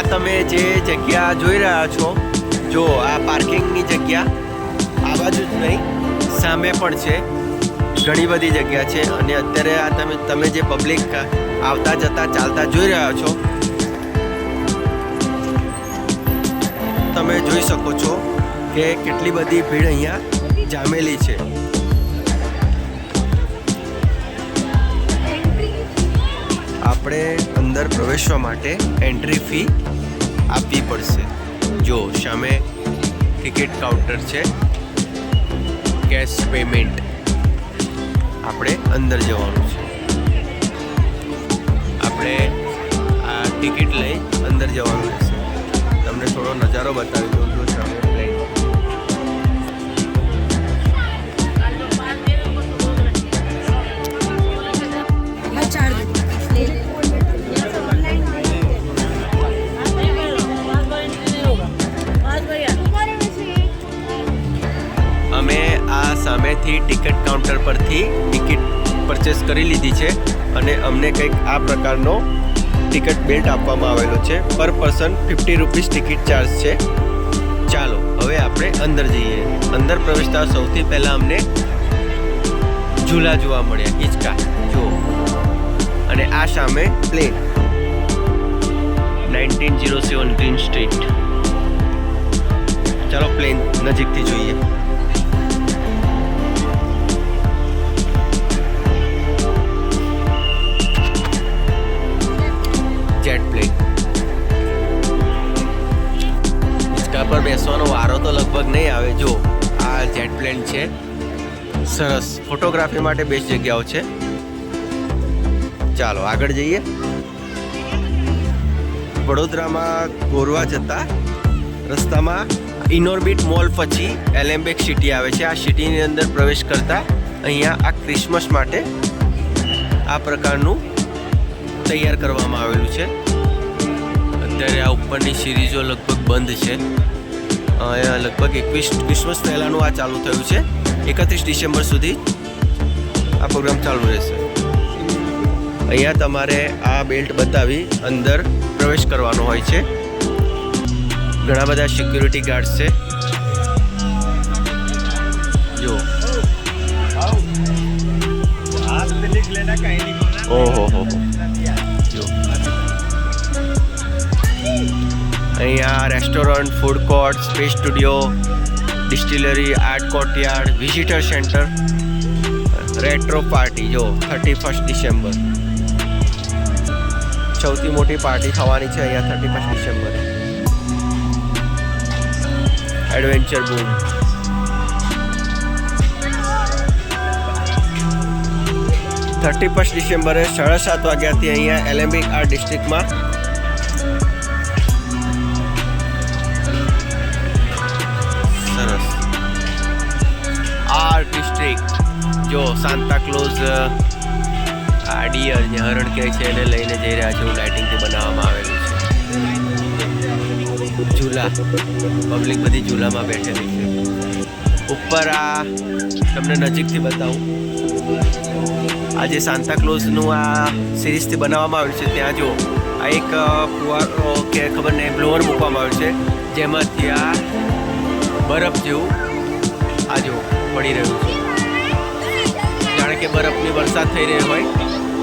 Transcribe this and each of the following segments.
આ તમે જે જગ્યા જોઈ રહ્યા છો, જો આ પાર્કિંગની જગ્યા આ બાજુ જ નહીં, સામે પણ છે, ઘણી બધી જગ્યા છે. અને અત્યારે આ તમે જે પબ્લિક આવતા જતા ચાલતા જોઈ રહ્યા છો, તમે જોઈ શકો છો કે કેટલી બધી ભીડ અહીંયા જામેલી છે. આપણે અંદર પ્રવેશવા માટે એન્ટ્રી ફી આપવી પડશે. જો સામે ટિકિટ કાઉન્ટર છે, કેશ પેમેન્ટ. આપણે અંદર જવાનું છે. આપણે આ ટિકિટ લઈ અંદર જવાનું રહેશે. તમને થોડો નજારો બતાવી દઉં છું. સામે પ્લેન અમે આ સામેથી ટિકિટ કાઉન્ટર પરથી ટિકિટ પરચેસ કરી લીધી છે અને અમને કંઈક આ પ્રકારનો ટિકિટ બેલ્ટ આપવામાં આવેલો છે. પર પર્સન 50 રૂપીસ ટિકિટ ચાર્જ છે. ચાલો હવે આપણે અંદર જઈએ. અંદર પ્રવેશતા સૌથી પહેલાં અમને ઝૂલા જોવા મળ્યા, હિંચકા જો. અને આ સામે પ્લેન 1907 ગ્રીન સ્ટ્રીટ. ચાલો પ્લેન નજીકથી જોઈએ. Jet plane. હિંચકા પર બેસવાનો વારો તો લગભગ નહીં આવે. જો આ જેટ પ્લેન છે, સરસ. ફોટોગ્રાફી માટે બેસ્ટ જગ્યાઓ છે. ચાલો આગળ જઈએ. વડોદરામાં ગોરવા જતા રસ્તામાં ઇનોર્બિટ મોલ પછી એલેમ્બેક સિટી આવે છે. આ સિટીની અંદર પ્રવેશ કરતા અહીંયા આ ક્રિસમસ માટે આ પ્રકારનું તૈયાર કરવામાં આવેલું છે. અત્યારે આ ઉપરની સિરીઝો લગભગ બંધ છે. લગભગ 21 ક્રિસમસ પહેલાંનું આ ચાલુ થયું છે. 31 ડિસેમ્બર સુધી આ પ્રોગ્રામ ચાલુ રહેશે. અહીંયા તમારે આ બેલ્ટ બતાવી અંદર પ્રવેશ કરવાનો હોય છે. ઘણા બધા સિક્યુરિટી ગાર્ડ્સ છે. જો ઓહો હો. જો અહીંયા restaurant, food court, space studio, ડિસ્ટિલરી, art courtyard, visitor centre, retro party. જો 31 ડિસેમ્બર સૌથી મોટી પાર્ટી થવાની છે અહીંયા 31 ડિસેમ્બરે. એડવેન્ચર બૂમ. ડિસેમ્બરે 7:30 વાગ્યાથી અહીંયા એલેમ્બિક આર્ટ ડિસ્ટ્રિક્ટમાં સરસ આર્ટ ડિસ્ટ્રિક્ટ. જો સાન્તા ક્લોઝ આ ડિયર જે હરણ કહે છે એને લઈને જઈ રહ્યા છે. એવું લાઇટિંગથી બનાવવામાં આવેલું છે. ઝૂલા, પબ્લિક બધી ઝૂલામાં બેઠેલી છે. ઉપર આ તમને નજીકથી બતાવું. આ જે સાન્તા ક્લોઝનું આ સિરીઝથી બનાવવામાં આવ્યું છે, ત્યાં જો આ એક ફુવારો કે ખબર નહીં બ્લોઅર મૂકવામાં આવ્યું છે, જેમાંથી આ બરફ જેવું આ જો પડી રહ્યું છે. જાણે કે બરફની વરસાદ થઈ રહી હોય,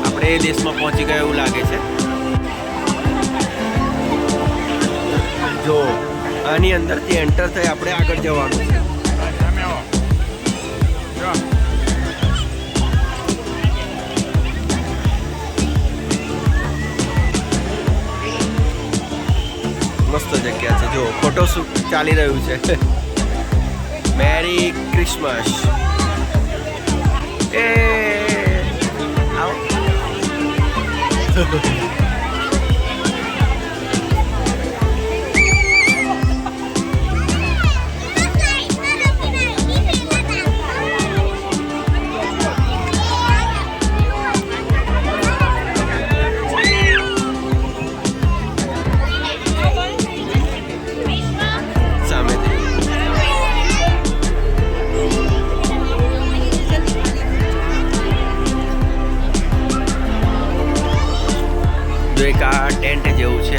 આપણે એ દેશમાં પહોંચી ગયા એવું લાગે છે. જો આની અંદરથી એન્ટર થઈ આપણે આગળ જવાનું છે. મસ્ત જગ્યા છે. જો ફોટોશૂટ ચાલી રહ્યું છે. Merry Christmas. એ આવો. એક આ ટેન્ટ જેવું છે,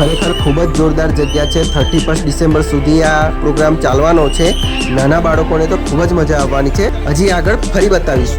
ખરેખર ખૂબ જ જોરદાર જગ્યા છે. 31 ડિસેમ્બર સુધી આ પ્રોગ્રામ ચાલવાનો છે. નાના બાળકોને તો ખૂબ જ મજા આવવાની છે. હજી આગળ ફરી બતાવીશું.